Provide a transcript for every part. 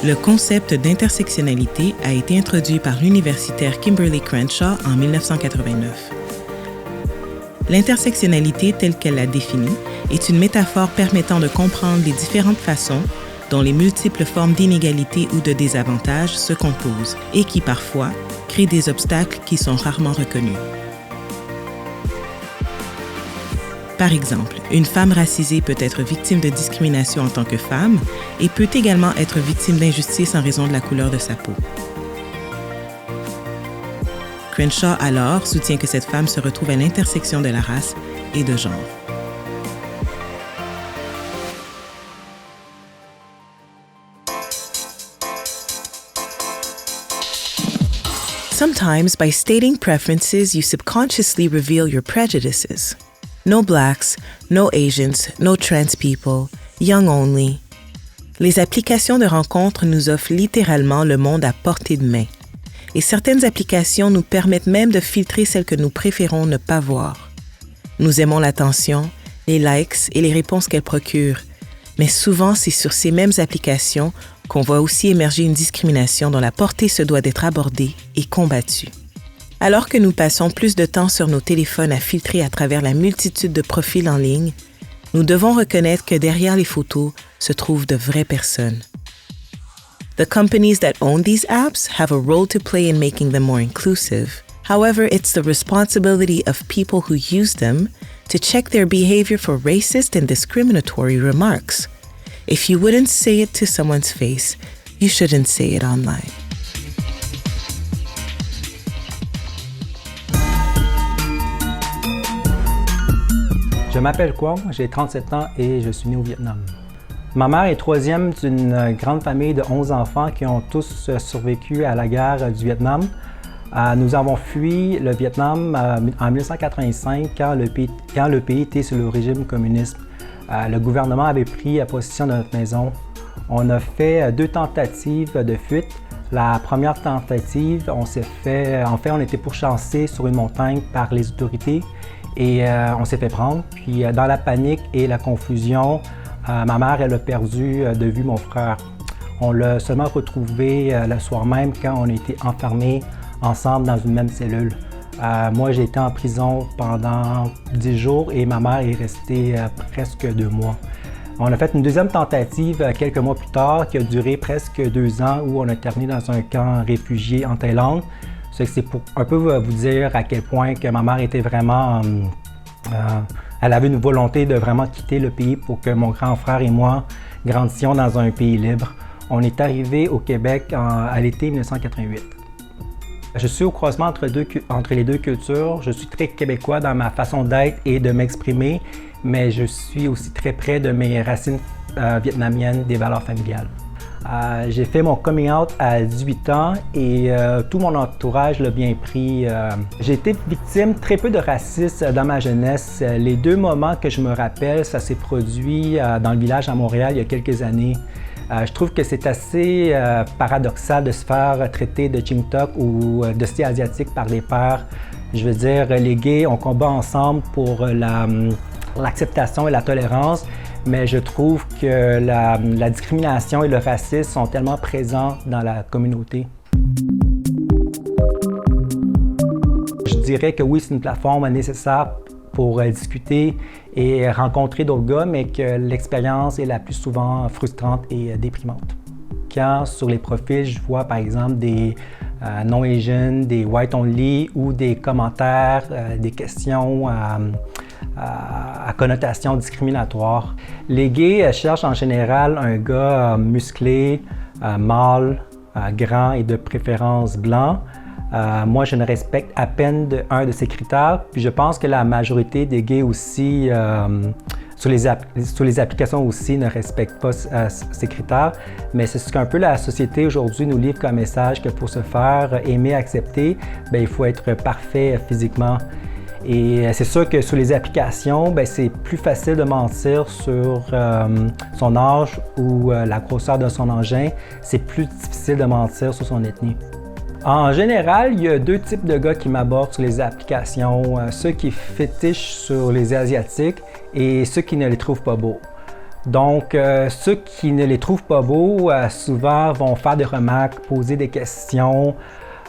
Le concept d'intersectionnalité a été introduit par l'universitaire Kimberly Crenshaw en 1989. L'intersectionnalité telle qu'elle l'a définie est une métaphore permettant de comprendre les différentes façons dont les multiples formes d'inégalité ou de désavantage se composent et qui, parfois, créent des obstacles qui sont rarement reconnus. Par exemple, une femme racisée peut être victime de discrimination en tant que femme et peut également être victime d'injustice en raison de la couleur de sa peau. Crenshaw, alors, soutient que cette femme se retrouve à l'intersection de la race et de genre. Sometimes, by stating preferences, you subconsciously reveal your prejudices. No blacks, no Asians, no trans people, young only. Les applications de rencontres nous offrent littéralement le monde à portée de main. Et certaines applications nous permettent même de filtrer celles que nous préférons ne pas voir. Nous aimons l'attention, les likes et les réponses qu'elles procurent. Mais souvent, c'est sur ces mêmes applications qu'on voit aussi émerger une discrimination dont la portée se doit d'être abordée et combattue. Alors que nous passons plus de temps sur nos téléphones à filtrer à travers la multitude de profils en ligne, nous devons reconnaître que derrière les photos se trouvent de vraies personnes. The companies that own these apps have a role to play in making them more inclusive. However, it's the responsibility of people who use them to check their behavior for racist and discriminatory remarks. If you wouldn't say it to someone's face, you shouldn't say it online. Je m'appelle Quang, j'ai 37 ans et je suis né au Vietnam. Ma mère est troisième d'une grande famille de 11 enfants qui ont tous survécu à la guerre du Vietnam. Nous avons fui le Vietnam en 1985 quand le pays était sous le régime communiste. Le gouvernement avait pris possession de notre maison. On a fait 2 tentatives de fuite. La première tentative, on était pourchassés sur une montagne par les autorités et on s'est fait prendre. Puis dans la panique et la confusion, ma mère, elle a perdu de vue mon frère. On l'a seulement retrouvé le soir même quand on était enfermés ensemble dans une même cellule. Moi, j'ai été en prison pendant 10 jours et ma mère est restée presque 2 mois. On a fait une deuxième tentative quelques mois plus tard qui a duré presque 2 ans où on a terminé dans un camp réfugié en Thaïlande. C'est pour un peu vous dire à quel point que ma mère était vraiment... elle avait une volonté de vraiment quitter le pays pour que mon grand frère et moi grandissions dans un pays libre. On est arrivé au Québec à l'été 1988. Je suis au croisement entre les deux cultures. Je suis très québécois dans ma façon d'être et de m'exprimer, mais je suis aussi très près de mes racines vietnamiennes, des valeurs familiales. J'ai fait mon coming out à 18 ans et tout mon entourage l'a bien pris. J'ai été victime très peu de racisme dans ma jeunesse. Les 2 moments que je me rappelle, ça s'est produit dans le village à Montréal il y a quelques années. Je trouve que c'est assez paradoxal de se faire traiter de Ching Tok ou de style asiatique par les pairs. Je veux dire, les gays, on combat ensemble pour l'acceptation et la tolérance, mais je trouve que la discrimination et le racisme sont tellement présents dans la communauté. Je dirais que oui, c'est une plateforme nécessaire pour discuter et rencontrer d'autres gars, mais que l'expérience est la plus souvent frustrante et déprimante. Quand sur les profils, je vois par exemple des non-Asian, des white only ou des commentaires, des questions à connotation discriminatoire. Les gays cherchent en général un gars musclé, mâle, grand et de préférence blanc. Moi, je ne respecte à peine un de ces critères. Puis je pense que la majorité des gays aussi, sur les applications aussi, ne respectent pas ces critères. Mais c'est ce qu'un peu la société aujourd'hui nous livre comme message, que pour se faire aimer, accepter, bien, il faut être parfait physiquement. Et c'est sûr que sur les applications, bien, c'est plus facile de mentir sur son âge ou la grosseur de son engin. C'est plus difficile de mentir sur son ethnie. En général, il y a 2 types de gars qui m'abordent sur les applications. Ceux qui fétichent sur les Asiatiques et ceux qui ne les trouvent pas beaux. Donc, ceux qui ne les trouvent pas beaux, souvent vont faire des remarques, poser des questions,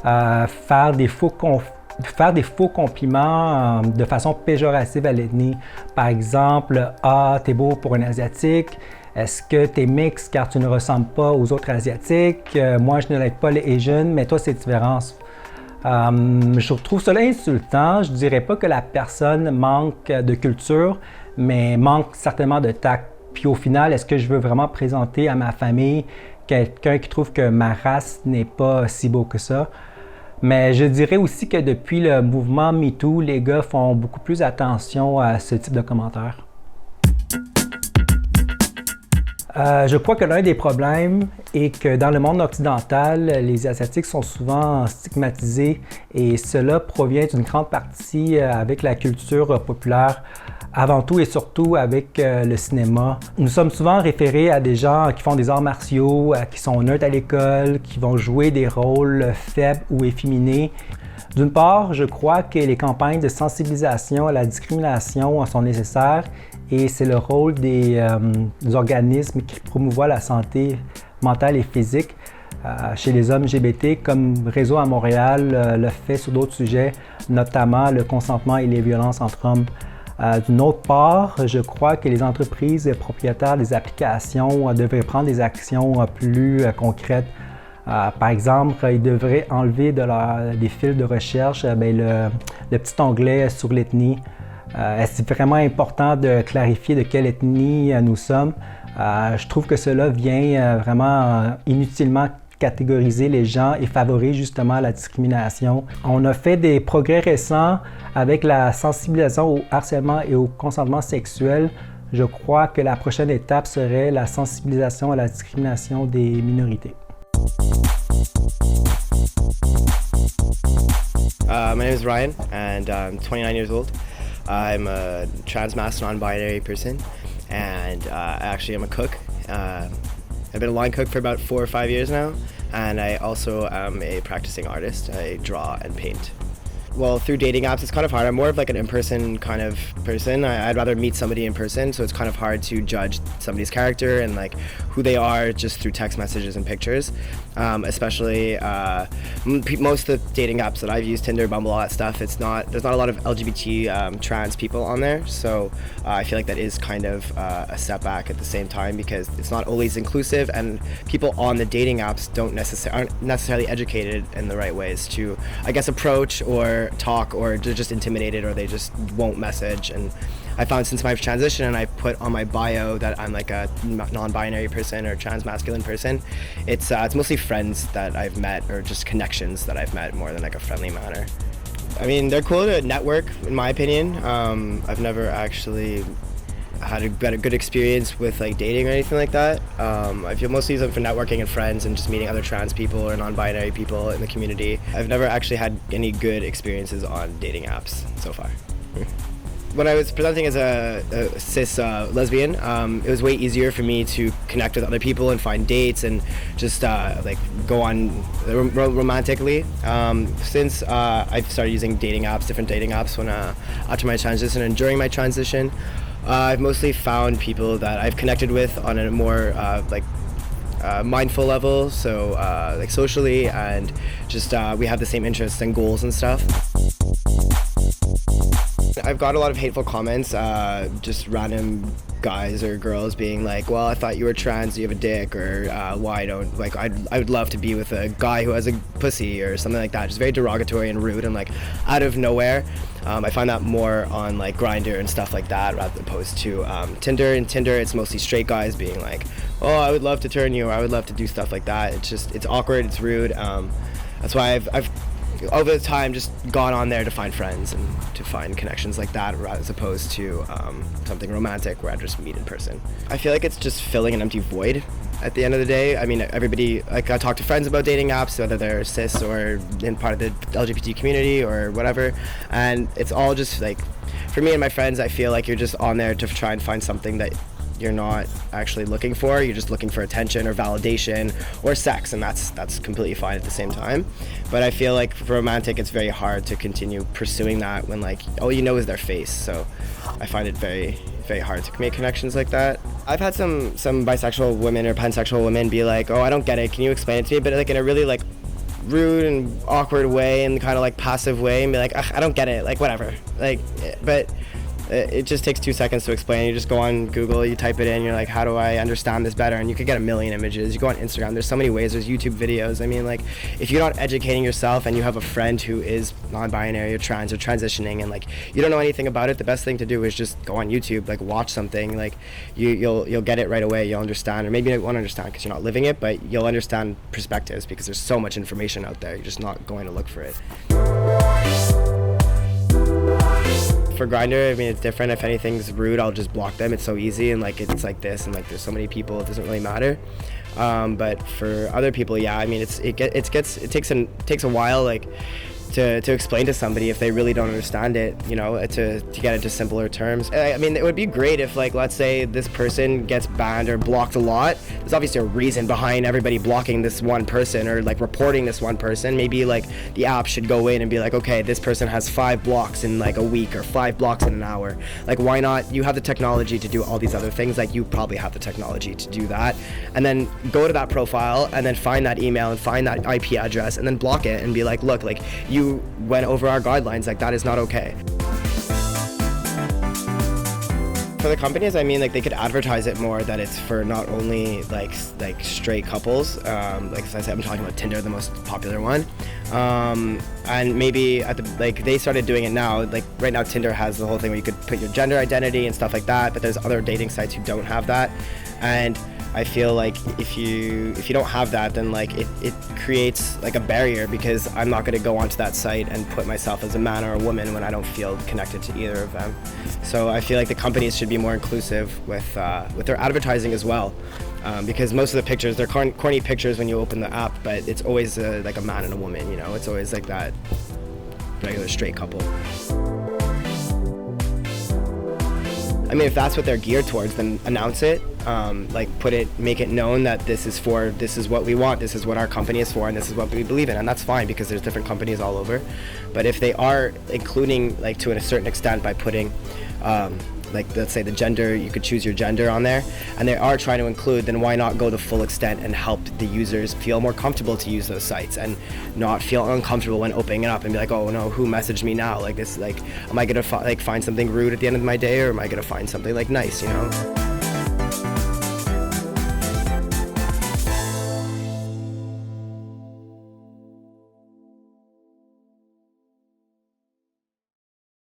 faire des faux compliments de façon péjorative à l'ethnie. Par exemple, « Ah, t'es beau pour un Asiatique », est-ce que t'es mix car tu ne ressembles pas aux autres Asiatiques? Moi, je ne like pas les Asians, mais toi, c'est différent. Je trouve cela insultant. Je ne dirais pas que la personne manque de culture, mais manque certainement de tact. Puis au final, est-ce que je veux vraiment présenter à ma famille quelqu'un qui trouve que ma race n'est pas si beau que ça? Mais je dirais aussi que depuis le mouvement MeToo, les gars font beaucoup plus attention à ce type de commentaires. Je crois que l'un des problèmes est que dans le monde occidental, les Asiatiques sont souvent stigmatisés et cela provient d'une grande partie avec la culture populaire, avant tout et surtout avec le cinéma. Nous sommes souvent référés à des gens qui font des arts martiaux, qui sont neutres à l'école, qui vont jouer des rôles faibles ou efféminés. D'une part, je crois que les campagnes de sensibilisation à la discrimination sont nécessaires et c'est le rôle des organismes qui promouvoient la santé mentale et physique chez les hommes LGBT, comme Réseau à Montréal le fait sur d'autres sujets, notamment le consentement et les violences entre hommes. D'une autre part, je crois que les entreprises propriétaires des applications devraient prendre des actions plus concrètes. Par exemple, ils devraient enlever des fils de recherche le petit onglet sur l'ethnie. C'est vraiment important de clarifier de quelle ethnie nous sommes. Je trouve que cela vient vraiment inutilement catégoriser les gens et favorise justement la discrimination. On a fait des progrès récents avec la sensibilisation au harcèlement et au consentement sexuel. Je crois que la prochaine étape serait la sensibilisation à la discrimination des minorités. My name is Ryan and I'm 29 years old. I'm a trans-masked non-binary person and actually I'm a cook. I've been a line cook for about 4 or 5 years now, and I also am a practicing artist. I draw and paint. Well, through dating apps, it's kind of hard. I'm more of like an in-person kind of person. I'd rather meet somebody in person, so it's kind of hard to judge somebody's character and like who they are just through text messages and pictures. Especially most of the dating apps that I've used, Tinder, Bumble, all that stuff, there's not a lot of LGBT trans people on there, so I feel like that is kind of a setback at the same time because it's not always inclusive, and people on the dating apps aren't necessarily educated in the right ways to, I guess, approach or talk, or they're just intimidated or they just won't message. And I found since my transition and I put on my bio that I'm like a non-binary person or trans-masculine person, it's mostly friends that I've met or just connections that I've met more than like a friendly manner. I mean, they're cool to network, in my opinion. I've never actually had a good experience with like dating or anything like that. I feel mostly use them for networking and friends and just meeting other trans people or non-binary people in the community. I've never actually had any good experiences on dating apps so far. When I was presenting as a cis lesbian, it was way easier for me to connect with other people and find dates and just like go on romantically. Since I've started using dating apps, different dating apps when after my transition and during my transition, I've mostly found people that I've connected with on a more mindful level, so like socially, and just we have the same interests and goals and stuff. I've got a lot of hateful comments, just random guys or girls being like, well, I thought you were trans, you have a dick, or why don't, like, I would love to be with a guy who has a pussy or something like that. Just very derogatory and rude and like out of nowhere. I find that more on like Grindr and stuff like that rather opposed to Tinder. In Tinder, it's mostly straight guys being like, oh, I would love to turn you, or I would love to do stuff like that. It's awkward, it's rude. That's why I've over the time just gone on there to find friends and to find connections like that as opposed to something romantic where I just meet in person. I feel like it's just filling an empty void at the end of the day. I mean, everybody, like I talk to friends about dating apps, whether they're cis or in part of the LGBT community or whatever, and it's all just like, for me and my friends, I feel like you're just on there to try and find something that you're not actually looking for. You're just looking for attention or validation or sex, and that's completely fine at the same time. But I feel like for romantic, it's very hard to continue pursuing that when like all you know is their face. So I find it very, very hard to make connections like that. I've had some bisexual women or pansexual women be like, oh, I don't get it, can you explain it to me? But like in a really like rude and awkward way and kind of like passive way, and be like, I don't get it, like whatever. Like, but it just takes 2 seconds to explain. You just go on Google, you type it in, you're like, how do I understand this better? And you could get a million images. You go on Instagram, there's so many ways, there's YouTube videos. I mean, like, if you're not educating yourself and you have a friend who is non-binary or trans or transitioning and like you don't know anything about it, the best thing to do is just go on YouTube, like watch something, like you'll get it right away, you'll understand, or maybe you won't understand because you're not living it, but you'll understand perspectives because there's so much information out there, you're just not going to look for it. For Grindr, I mean, it's different. If anything's rude, I'll just block them. It's so easy, and like it's like this, and like there's so many people, it doesn't really matter. But for other people, yeah, I mean, it takes a while, like to explain to somebody if they really don't understand it, you know, to get into simpler terms. I mean, it would be great if, like, let's say this person gets banned or blocked a lot. There's obviously a reason behind everybody blocking this one person or like reporting this one person. Maybe like the app should go in and be like, okay, this person has 5 blocks in like a week or 5 blocks in an hour. Like, why not? You have the technology to do all these other things. Like, you probably have the technology to do that. And then go to that profile and then find that email and find that IP address and then block it and be like, look, like, you went over our guidelines, like that is not okay. For the companies, I mean, like they could advertise it more that it's for not only like straight couples, like as I said, I'm talking about Tinder, the most popular one, and maybe at the, like they started doing it now. Like right now, Tinder has the whole thing where you could put your gender identity and stuff like that, but there's other dating sites who don't have that, and I feel like if you don't have that, then like it creates like a barrier, because I'm not going to go onto that site and put myself as a man or a woman when I don't feel connected to either of them. So I feel like the companies should be more inclusive with their advertising as well, because most of the pictures, they're corny pictures when you open the app, but it's always like a man and a woman, you know, it's always like that regular straight couple. I mean, if that's what they're geared towards, then announce it, like make it known that this is what we want, this is what our company is for, and this is what we believe in, and that's fine because there's different companies all over. But if they are including, like to a certain extent by putting, like let's say the gender, you could choose your gender on there, and they are trying to include, then why not go the full extent and help the users feel more comfortable to use those sites and not feel uncomfortable when opening it up and be like, oh no, who messaged me now? Like this, like, am I gonna find something rude at the end of my day, or am I gonna find something like nice, you know?